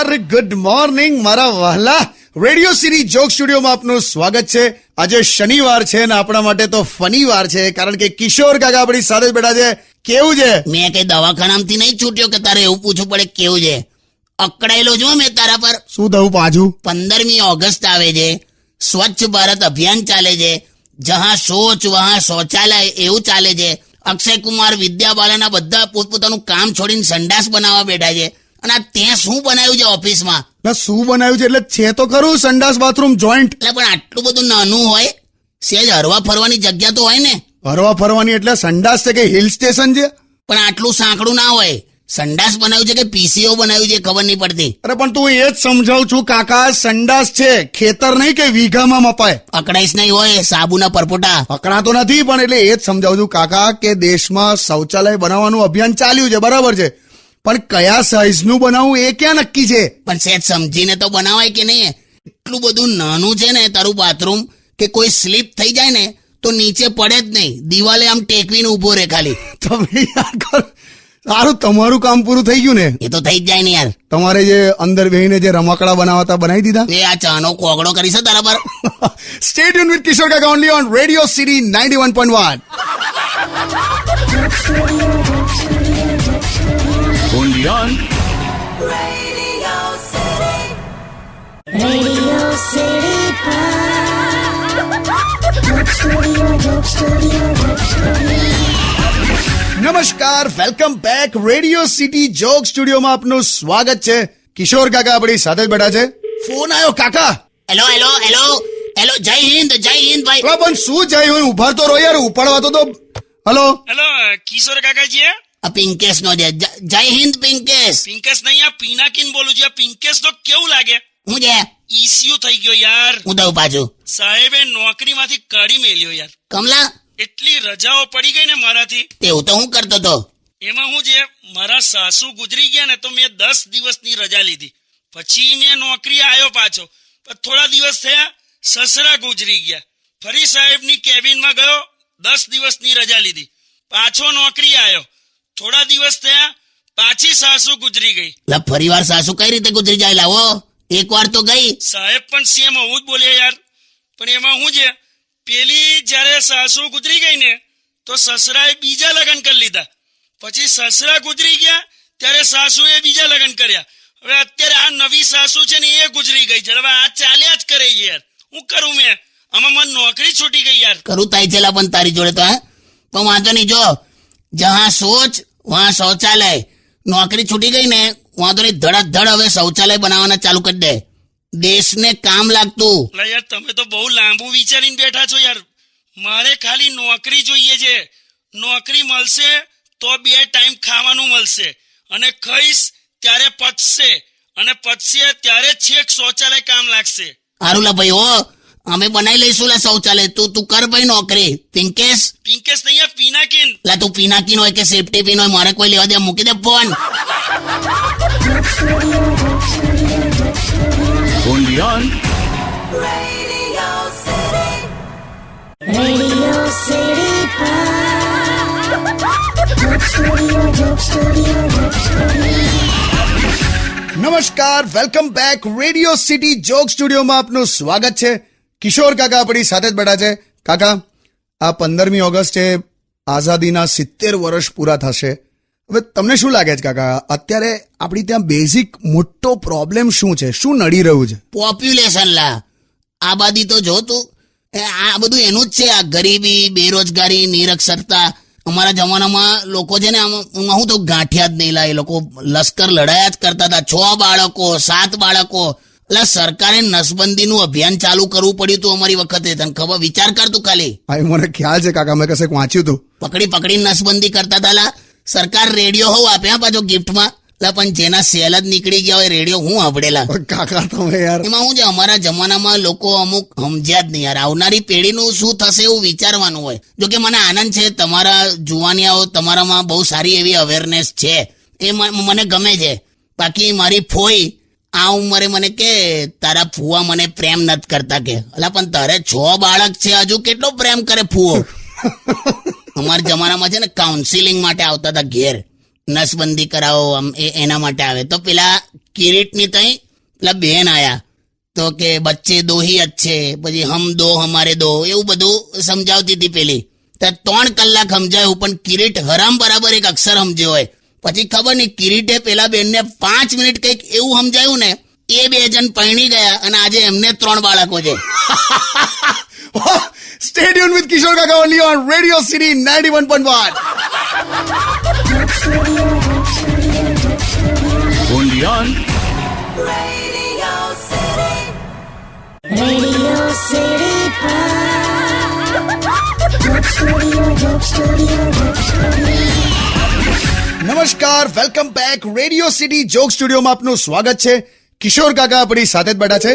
નમસ્કાર, good morning મારા વહાલા રેડિયો સિટી જોક સ્ટુડિયોમાં આપનું સ્વાગત છે. આજે શનિવાર છે ને આપણા માટે તો ફનીવાર છે, કારણ કે કિશોર કાકા આપણી સાથે જ બેઠા છે. કેવું છે? મેં કઈ દવાખાનામાંથી નહીં છૂટ્યો કે તારે એવું પૂછવું પડે કેવું છે. અકળાયેલો જો મેં તારા પર. શું થયું પાછું? 15મી ઓગસ્ટ આવે છે, સ્વચ્છ ભારત અભિયાન ચાલે છે, જહાં શૌચ વહાં શૌચાલય એવું ચાલે છે. અક્ષય કુમાર, વિદ્યા બાલાના બધા પોતપોતાનું કામ છોડીને સંડાસ બનાવવા બેઠા છે, અને આ તે શું બનાવ્યું છે ઓફિસમાં? ના, શું બનાવ્યું છે એટલે છે તો ખરું સંડાસ બાથરૂમ જોઈન્ટ. એટલે પણ આટલું બધું નાનું હોય? સેજ હરવા ફરવાની જગ્યા તો હોય ને. હરવા ફરવાની એટલે સંડાસ છે કે હિલ સ્ટેશન છે? પણ આટલું સાંકડું ના હોય. સંડાસ બનાવ્યું છે કે પીસીઓ બનાવ્યું છે ખબર નહીં પડતી. અરે પણ તું એ જ સમજાવું છું કાકા, સંડાસ છે, ખેતર નહીં કે વીઘામાં મપાય. અકળાઈશ નહીં હોય સાબુના પરપોટા. અકળાતો નથી, પણ એટલે એ જ સમજાવું છું કાકા કે દેશમાં શૌચાલય બનાવવાનું અભિયાન ચાલ્યું છે, બરાબર છે, પણ કયા સાઈઝનું બનાવવું એ ક્યાં નક્કી છે? પણ સેજ સમજીને તો બનાવાય કે નહીં? એટલું બધું નાનું છે ને તારું બાથરૂમ કે કોઈ સ્લીપ થઈ જાય ને તો નીચે પડે જ નહીં, દિવાલે આમ ટેકવીને ઉભો રહે ખાલી. તમે યાર સારું, તમારું કામ પૂરું થઈ ગયું ને? એ તો થઈ જ જાય ને યાર. તમારે જે અંદર બેહીને જે રમકડા બનાવતા બનાવી દીધા? એ આ ચાનો કોગળો કરી છે તારા પર. સ્ટે ટ્યુન વિથ કિશોર કાકા only on radio city 91.1. Only on Radio City નમસ્કાર, welcome back. Radio city joke સ્ટુડિયોમાં આપનું સ્વાગત છે. કિશોર કાકા આપણી સાથે જ બેઠા છે. ફોન આવ્યો કાકા. હેલો હેલો હેલો હેલો, જય હિન્દ ભાઈ. અરે પણ શું જાય હોય, ઉભા તો રહો યાર, ઉપાડવા તો. હલો હેલો કિશોર કાકાજી. આ પિંકેશ નો જય હિન્દ પિંકેશ. પિંકેશ નહીં, આ પિનાકીન બોલું છું. આ પિંકેશ તો કેવું લાગે? હું છે ઈસ્યુ થઈ ગયો યાર. હું દઉં પાછું. સાહેબે નોકરીમાંથી કાઢી મેલ્યો યાર. કમલા, એટલી રજાઓ પડી ગઈ ને મારાથી. તેવું તો હું કરતો તો. એમાં હું છે, મારા સાસુ ગુજરી ગયા ને તો મેં 10 દિવસની રજા લીધી. પછી મેં નોકરી આવ્યો પાછો. પણ થોડા દિવસ થયા સસરા ગુજરી ગયા. ફરી સાહેબની કેબિનમાં ગયો, 10 દિવસની રજા લીધી. પાછો નોકરી આવ્યો. થોડા દિવસ થયા પાછી સાસુ ગુજરી ગઈ. લા, ફરીવાર સાસુ કઈ રીતે ગુજરી જાય? લાવો, એક વાર તો ગઈ. સાહેબ પણ સેમ આવું જ બોલ્યા યાર. પણ એમાં હું છે, પેલી જયારે સાસુ ગુજરી ગઈ ને તો સસરાએ બીજા લગ્ન કરી લીધા. પછી સસરા ગુજરી ગયા ત્યારે સાસુએ બીજા લગ્ન કર્યા. હવે અત્યારે આ નવી સાસુ છે ને એ ગુજરી ગઈ છે. હવે આ ચાલ્યા જ કરે છે યાર. હું કરું? મેં આમાં મને નોકરી છૂટી ગઈ યાર. કરું તાઈ છેલા પણ તારી જોડે તો. પણ વાંધો નહીં, જો જહાં સોચ વહાં શૌચાલય. નોકરી છૂટી ગઈ ને વાંધો નહીં, ધડાધડ હવે શૌચાલય બનાવવાના ચાલુ કરી દે. દેશને કામ લાગતું. યાર તમે તો બહુ લાંબુ વિચારીને બેઠા છો યાર. મારે ખાલી નોકરી જોઈએ છે. નોકરી મળશે તો 2 ટાઈમ ખાવાનું મળશે, અને ખાઈશ ત્યારે પચશે, અને પચશે ત્યારે છેક શૌચાલય કામ લાગશે. હારું લા ભાઈ, હો અમે બનાવી લઈશું લા શૌચાલય. તું કર ભાઈ નોકરી. પિંકેશ નહીં, આ પિનાકીન. લા, તું પિનાકીન હોય કે સેફ્ટી પિન હોય, મારે કોઈ લેવા દે. મૂકી દે phone. only on Radio City નમસ્કાર, welcome back. Radio city joke સ્ટુડિયોમાં આપનું સ્વાગત છે. કિશોર કાકા આપણી સાથે જ બેઠા છે. કાકા, આ 15મી ઓગસ્ટે આઝાદીના 70 વર્ષ પૂરા થશે. હવે તમને શું લાગે છે કાકા, અત્યારે આપણી ત્યાં બેઝિક મોટો પ્રોબ્લેમ શું છે? શું નડી રહ્યું છે? પોપ્યુલેશન લા. આબાદી તો જો તું, આ બધું એનું જ છે. આ ગરીબી, બેરોજગારી, નિરક્ષરતા. અમારા જમાનામાં લોકો છે ને, હું તો ગાંઠિયા જ નહીં લા. એ લોકો લશ્કર લડાયા જ કરતા હતા. 6 બાળકો 7 બાળકો. એટલે સરકારે નસબંધીનું અભિયાન ચાલુ કરવું પડ્યું હતું અમારી વખતે. તને ખબર? વિચાર કર તું ખાલી. હા, મને ખ્યાલ છે કાકા, મેં કશેક વાંચ્યું હતું. પકડી નસબંધી કરતા હતા લા. સરકાર રેડિયો હોવ આપે પાછો ગિફ્ટમાં. પણ જેના સેલ જ નીકળી ગયા હોય રેડિયો હું આવડેલા. કાકા તમે યાર, એમાં હું છે, અમારા જમાનામાં લોકો અમુક સમજ્યા જ નહીં યાર. આવનારી પેઢીનું શું થશે એવું વિચારવાનું હોય. જો કે મને આનંદ છે, તમારા જુવાનિયાઓ, તમારામાં બહુ સારી એવી અવેરનેસ છે. એ મને ગમે છે. બાકી મારી ફોઈ આ ઉંમરે મને કે તારા ફુવા મને પ્રેમ નથી કરતા કે. અલા પણ તારે 6 બાળક છે, હજુ કેટલો પ્રેમ કરે ફુવો? અમારા જમાનામાં છે ને કાઉન્સિલિંગ માટે આવતા હતા ઘેર. નસબંધી કરાવો એના માટે આવે. તો પેલા કિરીટની તઈ પેલા બેન આયા તો કે બચ્ચે દો હી અચ્છે, પછી હમ દો હમારે દો, એવું બધું સમજાવતી હતી પેલી. 3 કલાક સમજાયું પણ કિરીટ હરામ બરાબર એક અક્ષર સમજ્યો હોય. પછી ખબર નહીં કિરીટે પેલા બેનને 5 મિનિટ કંઈક એવું સમજાયું ને, એ 2 જણ પરણી ગયા અને આજે એમને 3 બાળકો છે. Stay tuned with Kishore Kaka only on Radio City 91.1. only on Radio City. Radio City. Joke Studio. નમસ્કાર, welcome back. Radio city joke સ્ટુડિયોમાં આપનું સ્વાગત છે. કિશોર કાકા આપણી સાથે જ બેઠા છે.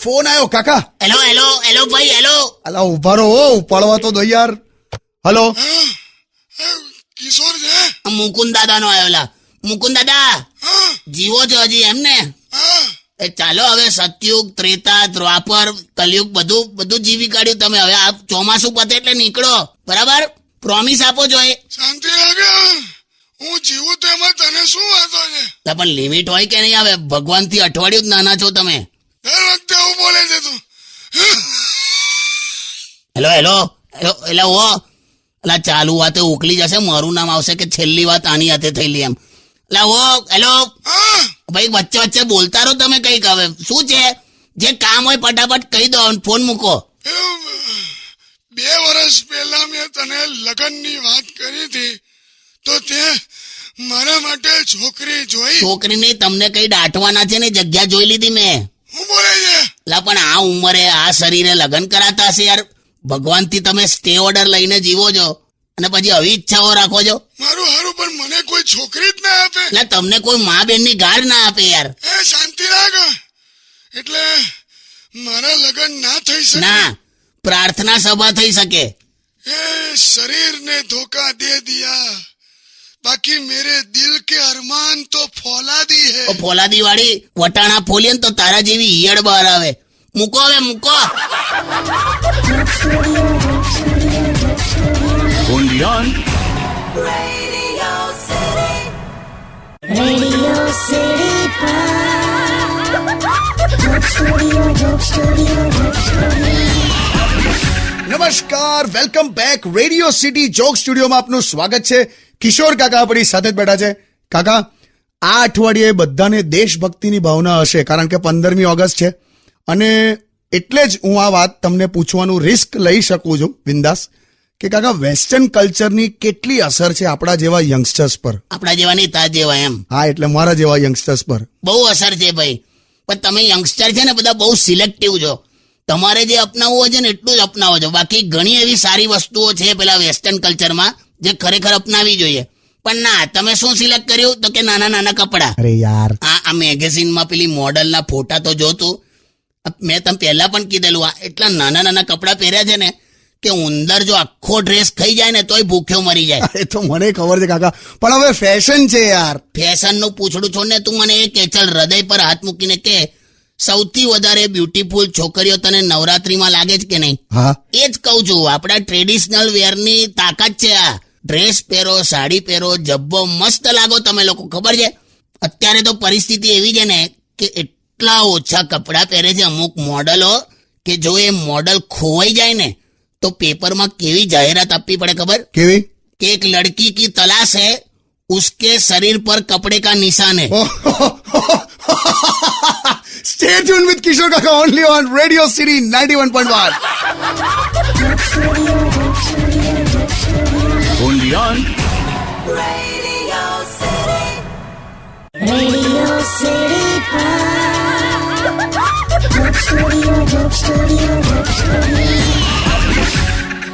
ફોન આવ્યો કાકા. હેલો હેલો હેલો ભાઈ હેલો. અલા ઉભા રહો, ઉપાડવા તો દો યાર. હલો. કિશોર છે? મુકુંદ દાદા નો આવ્યો. મુકુંદ દાદા હા, જીવો છો હજી એમ ને? હા. એ ચાલો હવે સતયુગ, ત્રેતા, દ્વાપર, કલયુગ બધું જીવી કાઢ્યું તમે. હવે આ ચોમાસું પતે એટલે નીકળો, બરાબર? પ્રોમિસ આપો છો એ. શાંતિ લાગે. હું જીવું તો એમાં તને શું વાંધો છે? તો પણ લિમિટ હોય કે નહીં? હવે ભગવાનથી અઠવાડિયું જ નાના છો તમે. દર વખતે એવું બોલે છે તું. હેલો હેલો હેલો એટલે ઓ એટલે ચાલુ વાતે ઉકલી જશે, મારું નામ આવશે કે છેલ્લી વાત આની હાથે થયેલી એમ. એટલે ઓ હેલો હા, ભાઈ, વચ્ચે વચ્ચે બોલતા રહો તમે કંઈક. હવે શું છે? જે કામ હોય ફટાફટ કહી દો, ફોન મૂકો. એવું 2 વર્ષ પહેલા મેં તને લગ્નની વાત કરી હતી તો તે મારા માટે છોકરી જોઈ. છોકરીને તમને કઈ દાટવાના છે ને, જગ્યા જોઈ લીધી મેં. હું બોલે છે? એટલે પણ આ ઉંમરે આ શરીરે લગ્ન કરાતા હશે યાર. ભગવાનથી તમે સ્ટે ઓર્ડર લઈને જીવો છો અને પછી આવી ઈચ્છાઓ રાખો છો. મારું હારું પણ મને કોઈ છોકરી જ ના આપે. એટલે તમને કોઈ મા બેનની ગાળ ના આપે યાર. એ શાંતિ રાખ. એટલે મારા લગ્ન ના થઈ શકે. ના, પ્રાર્થના સભા થઈ શકે. એ शरीर ने धोखा दे दिया, बाकी मेरे दिल के अरमान तो फौलादी है. ફોલાદી વાળી વટાણા ફોલીએ ને તો તારા જેવી ઈયળ બહાર આવે. મૂકો હવે મૂકો. only on Radio City. Radio City. Joke Studio. નમસ્કાર, welcome back. Radio city joke સ્ટુડિયોમાં આપનું સ્વાગત છે. કિશોર કાકા આપણી સાથે જ બેઠા છે. કાકા, આ અઠવાડિયે બધાને દેશભક્તિની ભાવના હશે, કારણ કે 15મી ઓગસ્ટ છે. અને એટલે જ હું આ વાત તમને પૂછવાનું રિસ્ક લઈ શકું છું બિંદાસ કે કાકા, વેસ્ટર્ન કલ્ચરની કેટલી અસર છે આપણા જેવા યંગસ્ટર્સ પર? આપણા જેવા નહીં, તાર જેવા એમ. હા, એટલે મારા જેવા યંગસ્ટર્સ પર બહુ અસર છે ભાઈ. પણ તમે યંગસ્ટર છે ને, બધા બહુ સિલેક્ટિવ છો. તમારે જે અપનાવવું હોય છે ને એટલું જ અપનાવો છો. બાકી ઘણી એવી સારી વસ્તુઓ છે પેલા વેસ્ટર્ન કલ્ચરમાં જે ખરેખર અપનાવી જોઈએ. પણ ના, તમે શું સિલેક્ટ કર્યું? તો કે નાના નાના કપડા. અરે યાર, આ મેગેઝિનમાં પેલી મોડલના ફોટા તો જોતું. મેં તમે પહેલા પણ કીધેલું, આ એટલા નાના નાના કપડા પહેર્યા છે ને કે ઉંદર જો આખો ડ્રેસ ખાઈ જાય ને તોય ભૂખ્યો મરી જાય. એ તો મને ખબર છે કાકા, પણ હવે ફેશન છે યાર. ફેશનનું પૂછડું છોડ ને, તું મને એ કે ચાલ હૃદય પર હાથ મૂકીને કે સૌથી વધારે બ્યુટીફુલ છોકરીઓ તને નવરાત્રીમાં લાગે છે કે નહીં? હા, એ જ કહું છું, આપણા ટ્રેડિશનલ વેરની તાકાત છે આ. ડ્રેસ પહેરો, સાડી પહેરો, જબ્બો, મસ્ત લાગો તમે લોકો. ખબર છે અત્યારે તો પરિસ્થિતિ એવી છે ને કે એટલા ઓછા કપડાં પહેરે છે અમુક મોડલો કે જો એ મોડલ ખોવાઈ જાય ને તો પેપરમાં કેવી જાહેરાત આપવી પડે ખબર? કેવી? કે એક લડકી કી તલાશ है, उसके शरीर पर कपड़े का निशान है. Stay tuned with Kishore Kaka only on Radio City 91.1. only on Radio City. Radio City. Joke Studio.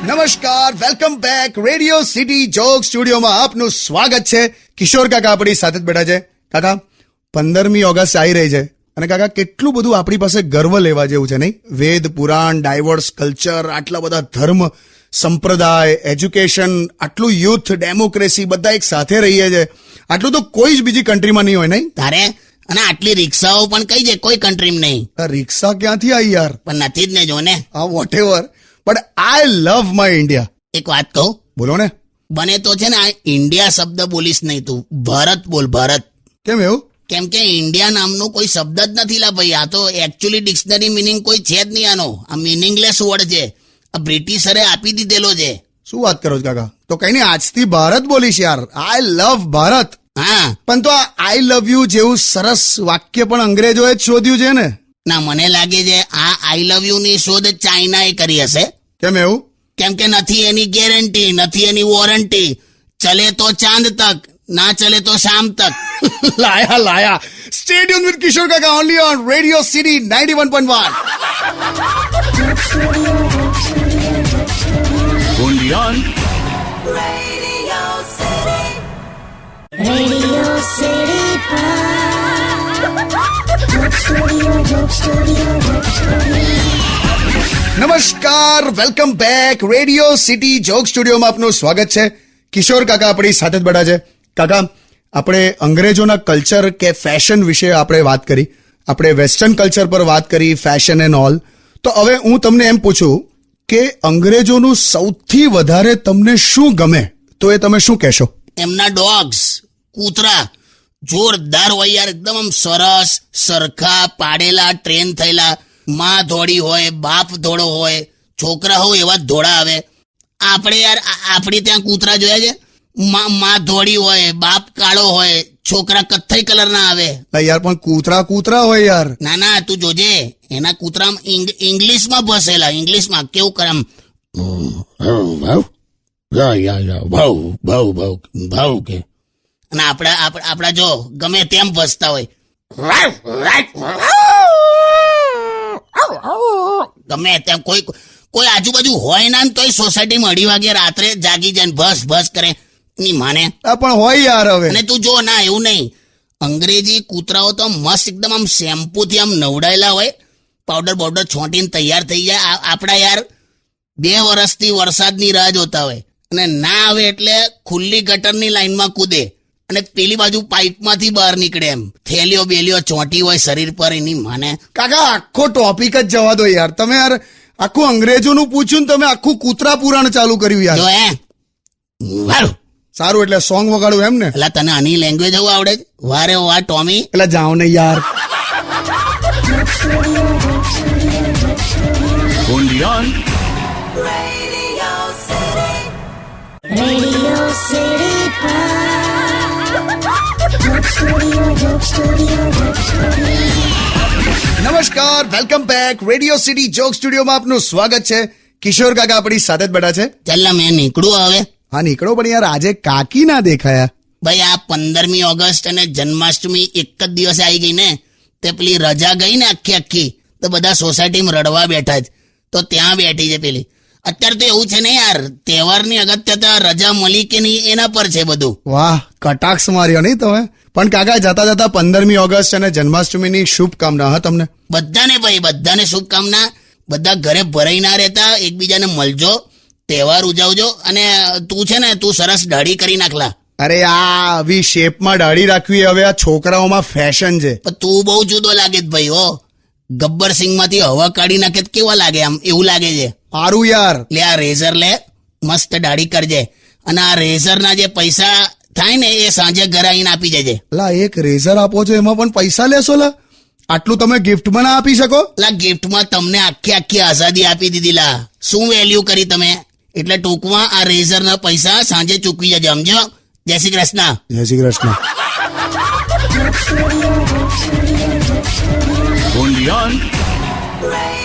નમસ્કાર, welcome back. Radio city joke સ્ટુડિયોમાં આપનું સ્વાગત છે. કિશોર કાકા આપણી સાથે જ બેઠા છે. કાકા, 15મી ઓગસ્ટ આવી રહી છે અને કાકા કેટલું બધું આપણી પાસે ગર્વ લેવા જેવું છે નહીં? વેદ, પુરાણ, ડાયવર્સ કલ્ચર, આટલા બધા ધર્મ, સંપ્રદાય, એજ્યુકેશન, આટલું યુથ, ડેમોક્રેસી, બધા એક સાથે રહીએ છે. આટલું તો કોઈ જ બીજી કન્ટ્રીમાં નહીં હોય નહીં? તારે અને આટલી રિક્ષાઓ પણ કઈ છે, કોઈ કન્ટ્રીમાં નહીં. આ રિક્ષા ક્યાંથી આવી યાર? પણ નથી જ ને, જો ને. હા, whatever, but I love my India. એક વાત કહું? બોલો ને. બને તો છે ને આ ઇન્ડિયા શબ્દ બોલીશ નહીં, તું ભારત બોલ, ભારત. કેમ એવું? કેમ કે ઇન્ડિયા નામનો કોઈ શબ્દ જ નથી લા ભાઈ. આ તો એકચ્યુઅલી ડિક્શનરી મિનિંગ કોઈ છે જ નહીં આનો. આ મિનિંગલેસ વર્ડ છે. આ બ્રિટિશરે આપી દીધેલો છે. શું વાત કરો છો કાકા? તો કઈ નહીં, આજથી ભારત બોલીશ યાર. આઈ લવ ભારત. હા પણ તો આ આઈ લવ યુ જેવું સરસ વાક્ય પણ અંગ્રેજોએ જ શોધ્યું છે ને? ના, મને લાગે છે આ આઈ લવ યુ ની શોધ ચાઇનાએ કરી હશે. કેમ એવું? કેમ કે નથી એની ગેરંટી, નથી એની વોરંટી. ચલે તો ચાંદ તક, ના ચલે તો શામ તક. લાયા સ્ટે ટ્યુન વિથ કિશોર કાકા only on radio city 91.1. Undian. Radio City. Radio City. Joke Studio, Joke Studio, Joke Studio. નમસ્કાર, welcome back. Radio city joke સ્ટુડિયોમાં આપનું સ્વાગત છે. કિશોર કાકા આપણી સાથે જ બેઠા છે. કાકા, આપણે અંગ્રેજોના કલ્ચર કે ફેશન વિશે આપણે વાત કરી. આપણે વેસ્ટર્ન કલ્ચર પર વાત કરી, ફેશન એન્ડ ઓલ. તો હવે હું તમને એમ પૂછું કે અંગ્રેજોનું સૌથી વધારે તમને શું ગમે, તો એ તમે શું કહેશો? એમના ડોગ્સ, કૂતરા જોરદાર હોય યાર. એકદમ આમ સરસ, સરખા, પાડેલા, ટ્રેન થયેલા. માં ધોળી હોય, બાપ ધોળો હોય, છોકરા હોય એવા જ ધોળા આવે. આપણે યાર આપણે ત્યાં કૂતરા જોયા છે? માં ધોળી હોય, બાપ કાળો હોય, છોકરા કથ્થઈ કલર ના આવે. યાર પણ કૂતરા હોય યાર. ના ના, તું જોજે એના કૂતરા ઇંગ્લિશમાં ભસેલા. ઇંગ્લિશમાં કેવું કરે આમ ભાવ કે. અને આપડા જો ગમે તેમ ભસતા હોય. ગમે તેમ કોઈ આજુબાજુ હોય ના તોય સોસાયટીમાં 2:30 વાગે રાત્રે જાગી જાય ને ભસ કરે. ની માને આ પણ હોય યાર હવે. અને તું જો ના, એવું નહીં. અંગ્રેજી કૂતરાઓ તો મસ્ત એકદમ આમ શેમ્પુ થી આમ નવડાયેલા હોય, પાવડર બાવડર છોંટીને તૈયાર થઈ જાય. આપડા યાર 2 વર્ષથી વરસાદની રાહ જોતા હોય અને ના આવે એટલે ખુલ્લી ગટરની લાઈનમાં કૂદે અને પેલી બાજુ પાઇપમાંથી બહાર નીકળે. એમ થેલીઓ બેલીઓ ચોંટી હોય શરીર પર. એની માને કાકા, આખો ટોપિક જ જવા દો યાર. તમે યાર આખું અંગ્રેજોનું પૂછ્યું ને તમે આખું કૂતરા પુરાણ ચાલુ કર્યું યાર. જો વારું સારું, એટલે સોંગ વગાડું એમ ને? એટલે તને આની લેંગ્વેજ એવું આવડે? વારે વાર ટોમી. એટલે જાઓ ને યાર. Undian. Radio City. Radio City. Joke Studio, Joke Studio, Joke Studio. નમસ્કાર, welcome back. Radio city joke સ્ટુડિયોમાં આપનું સ્વાગત છે. કિશોર કાકા આપણી સાથે જ બેઠા છે. ચાલ મેં નીકળું હવે. હા નીકળો, પણ યાર આજે કાકી ના દેખાયા. ભાઈ આ 15મી ઓગસ્ટ અને જન્માષ્ટમી એક જ દિવસે આવી ગઈ ને, તે પેલી રજા ગઈ ને આખી તો બધા સોસાયટીમાં રડવા બેઠા જ. તો ત્યાં બેઠી છે પેલી. અત્યારે તો એવું છે ને યાર, તહેવારની અગત્યતા રજા મળી કે નહીં એના પર છે બધું. વાહ, કટાક્ષ માર્યો નહીં તમે. પણ કાકા, જતા જતા 15મી ઓગસ્ટ અને જન્માષ્ટમીની શુભકામના. હા તમને બધાને ભાઈ, બધાને શુભકામના. બધા ઘરે ભરાઈ ના રહેતા, એકબીજાને મળજો, તહેવાર ઉજવજો. અને તું છે ને, તું સરસ દાઢી કરી નાખલા. અરે આ આવી શેપમાં દાઢી રાખવી હવે આ છોકરાઓમાં ફેશન છે. પણ તું બહુ જુદો લાગે છે ભાઈ. હો, ગબ્બર સિંહ માંથી હવા કાઢી નાખે તો કેવા લાગે? આમ એવું લાગે છે. સારું યાર. લે આ રેઝર લે, મસ્ત દાઢી કરજે. અને આ રેઝર ના જે પૈસા થાય ને એ સાંજે ઘરે આવીને આપી જજે. લા, એક રેઝર આપો છો એમાં પણ પૈસા લેશો? લા, આટલું તમે ગિફ્ટમાં ના આપી શકો? લા, ગિફ્ટમાં તમને આખી આઝાદી આપી દીધી. લા, શું વેલ્યુ કરી તમે? એટલે ટૂંકમાં આ રેઝર ના પૈસા સાંજે ચૂકવી જજો, સમજો? જય શ્રી કૃષ્ણ. જય શ્રી કૃષ્ણ. Undian. Radio